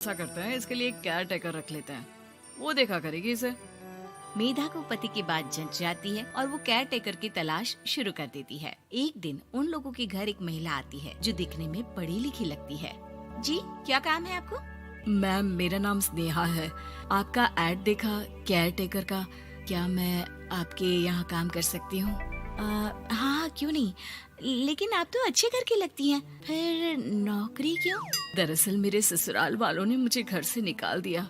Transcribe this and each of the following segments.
ऐसा करते हैं, इसके लिए एक केयर टेकर रख लेते हैं, वो देखा करेगी इसे। मेधा को पति की बात जंच जाती है और वो केयर टेकर की तलाश शुरू कर देती है। एक दिन उन लोगों के घर एक महिला आती है जो दिखने में पढ़ी लिखी लगती है। जी, क्या काम है आपको? मैम, मेरा नाम स्नेहा है। आपका एड देखा केयर टेकर का, क्या मैं आपके यहाँ काम कर सकती हूँ? हाँ, क्यों नहीं, लेकिन आप तो अच्छे घर की लगती हैं, फिर नौकरी क्यों? दरअसल मेरे ससुराल वालों ने मुझे घर से निकाल दिया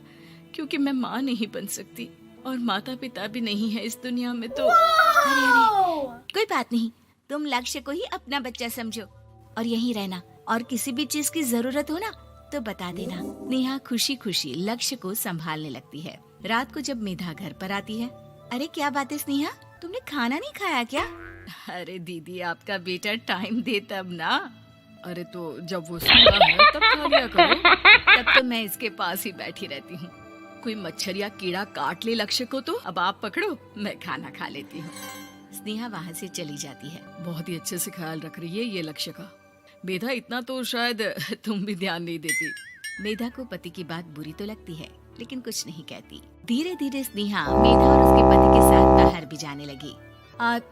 क्योंकि मैं माँ नहीं बन सकती और माता पिता भी नहीं है इस दुनिया में। तो अरे, कोई बात नहीं, तुम लक्ष्य को ही अपना बच्चा समझो और यहीं रहना, और किसी भी चीज की जरूरत हो ना तो बता देना। नेहा खुशी खुशी लक्ष्य को संभालने लगती है। रात को जब मेधा घर पर आती है, अरे क्या बात है स्नेहा, तुमने खाना नहीं खाया क्या? अरे दीदी, आपका बेटा टाइम दे तब ना। अरे तो जब वो सोता है तब खा लिया करो। तब तो मैं इसके पास ही बैठी रहती हूँ। कोई मच्छर या कीड़ा काट ले लक्ष्य को तो अब आप पकड़ो, मैं खाना खा लेती हूँ। स्नेहा वहाँ से चली जाती है। बहुत ही अच्छे से ख्याल रख रही है ये लक्ष्य का। मेधा, इतना तो शायद तुम भी ध्यान नहीं देती। मेधा को पति की बात बुरी तो लगती है लेकिन कुछ नहीं कहती। धीरे धीरे स्नेहा मेधा और उसके पति के साथ बाहर भी जाने लगी।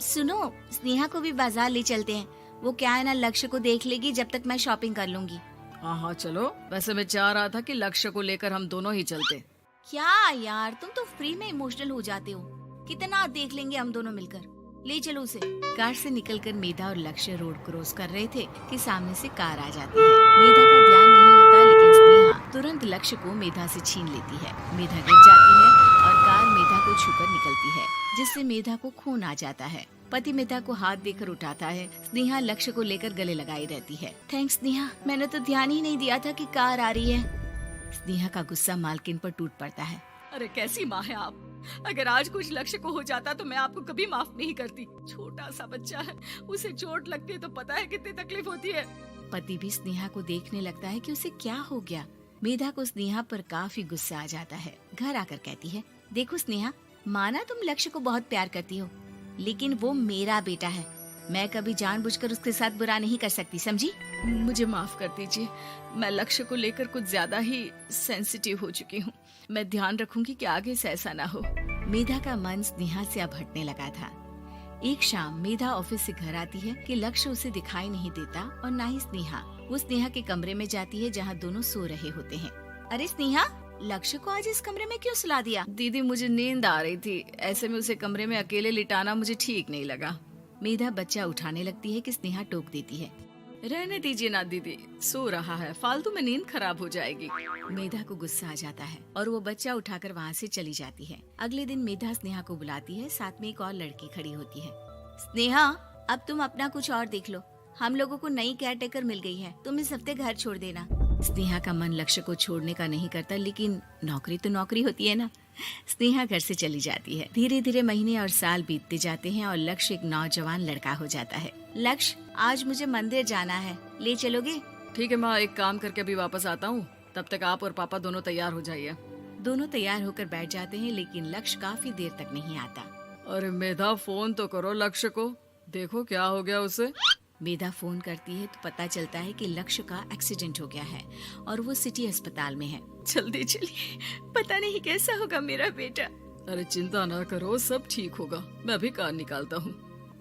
सुनो, स्नेहा को भी बाजार ले चलते हैं, वो क्या है ना लक्ष्य को देख लेगी जब तक मैं शॉपिंग कर लूंगी। हाँ हाँ चलो, वैसे मैं चाह रहा था कि लक्ष्य को लेकर हम दोनों ही चलते। क्या यार, तुम तो फ्री में इमोशनल हो जाते हो, कितना देख लेंगे हम दोनों मिलकर, ले चलो उसे। कार से निकलकर मेधा और लक्ष्य रोड क्रॉस कर रहे थे कि सामने से कार आ जाती है। मेधा का ध्यान नहीं होता लेकिन स्नेहा तुरंत लक्ष्य को मेधा से छीन लेती है। मेधा गिर जाती है और कार मेधा को छूकर निकलती है, जिससे मेधा को खून आ जाता है। पति मेधा को हाथ देकर उठाता है। स्नेहा लक्ष्य को लेकर गले लगाई रहती है। थैंक्स स्नेहा, मैंने तो ध्यान ही नहीं दिया था कि कार आ रही है। स्नेहा का गुस्सा मालकिन पर टूट पड़ता है। अरे कैसी माँ है आप, अगर आज कुछ लक्ष्य को हो जाता तो मैं आपको कभी माफ नहीं करती। छोटा सा बच्चा है, उसे चोट लगती है तो पता है कितनी तकलीफ होती है। पति भी स्नेहा को देखने लगता है कि उसे क्या हो गया। मेधा को स्नेहा पर काफी गुस्सा आ जाता है। घर आकर कहती है, देखो स्नेहा, माना तुम लक्ष्य को बहुत प्यार करती हो, लेकिन वो मेरा बेटा है, मैं कभी जानबूझकर उसके साथ बुरा नहीं कर सकती, समझी? मुझे माफ कर दीजिए, मैं लक्ष्य को लेकर कुछ ज्यादा ही सेंसिटिव हो चुकी हूँ। मैं ध्यान रखूंगी कि आगे से ऐसा ना हो। मेधा का मन स्नेहा से अब हटने लगा था। एक शाम मेधा ऑफिस से घर आती है कि लक्ष्य उसे दिखाई नहीं देता और ना ही स्नेहा। वो स्नेहा के कमरे में जाती है जहाँ दोनों सो रहे होते हैं। अरे स्नेहा, लक्ष्य को आज इस कमरे में क्यों सुला दिया? दीदी, मुझे नींद आ रही थी, ऐसे में उसे कमरे में अकेले लिटाना मुझे ठीक नहीं लगा। मेधा बच्चा उठाने लगती है कि स्नेहा टोक देती है। रहने दीजिए ना दीदी, सो रहा है, फालतू में नींद खराब हो जाएगी। मेधा को गुस्सा आ जाता है और वो बच्चा उठाकर वहाँ से चली जाती है। अगले दिन मेधा स्नेहा को बुलाती है, साथ में एक और लड़की खड़ी होती है। स्नेहा, अब तुम अपना कुछ और देख लो, हम लोगों को नई केयर टेकर मिल गई है, तुम इस हफ्ते घर छोड़ देना। स्नेहा का मन लक्ष्य को छोड़ने का नहीं करता, लेकिन नौकरी तो नौकरी होती है ना। स्नेहा घर से चली जाती है। धीरे धीरे महीने और साल बीतते जाते हैं और लक्ष्य एक नौजवान लड़का हो जाता है। लक्ष्य, आज मुझे मंदिर जाना है, ले चलोगे? ठीक है माँ, एक काम करके अभी वापस आता हूँ, तब तक आप और पापा दोनों तैयार हो जाइए। दोनों तैयार होकर बैठ जाते हैं लेकिन लक्ष्य काफी देर तक नहीं आता। अरे मेधा, फोन तो करो लक्ष्य को, देखो क्या हो गया उसे। मेधा फोन करती है तो पता चलता है कि लक्ष्य का एक्सीडेंट हो गया है और वो सिटी अस्पताल में है। जल्दी चलिए, पता नहीं कैसा होगा मेरा बेटा। अरे चिंता ना करो, सब ठीक होगा, मैं अभी कार निकालता हूँ।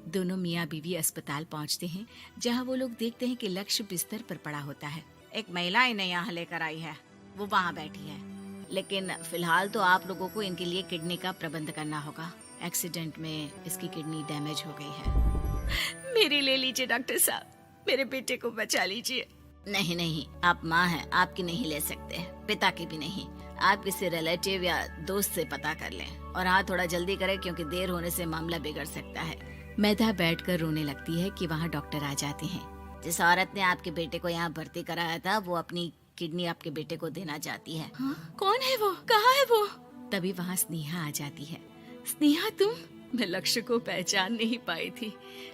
दोनों मियाँ बीवी अस्पताल पहुँचते हैं जहाँ वो लोग देखते हैं कि लक्ष्य बिस्तर पर पड़ा होता है। एक महिला इन्हें यहाँ लेकर आई है, वो वहाँ बैठी है, लेकिन फिलहाल तो आप लोगों को इनके लिए किडनी का प्रबंध करना होगा। एक्सीडेंट में इसकी किडनी डैमेज हो गई है। मेरी ले लीजिए डॉक्टर साहब, मेरे बेटे को बचा लीजिए। नहीं नहीं, आप माँ हैं, आपकी नहीं ले सकते, पिता की भी नहीं। आप किसी रिलेटिव या दोस्त से पता कर लें और हाँ, थोड़ा जल्दी करें क्योंकि देर होने से मामला बिगड़ सकता है। मेधा बैठकर रोने लगती है कि वहाँ डॉक्टर आ जाते हैं। जिस औरत ने आपके बेटे को यहाँ भर्ती कराया था वो अपनी किडनी आपके बेटे को देना चाहती है। हाँ? कौन है वो, कहाँ है वो? तभी वहाँ स्नेहा आ जाती है। स्नेहा तुम? मैं लक्ष्य को पहचान नहीं पाई थी,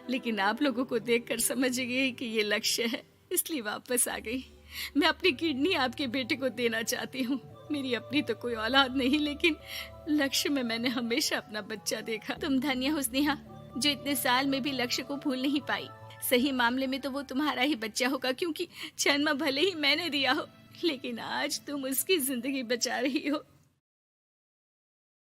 लेकिन आप लोगों को देखकर समझ गई कि ये लक्ष्य है, इसलिए वापस आ गई। मैं अपनी किडनी आपके बेटे को देना चाहती हूँ। मेरी अपनी तो कोई औलाद नहीं, लेकिन लक्ष्य में मैंने हमेशा अपना बच्चा देखा। तुम धन्य हो स्नेहा, जो इतने साल में भी लक्ष्य को भूल नहीं पाई। सही मामले में तो वो तुम्हारा ही बच्चा होगा, क्योंकि जन्म भले ही मैंने दिया हो, लेकिन आज तुम उसकी जिंदगी बचा रही हो।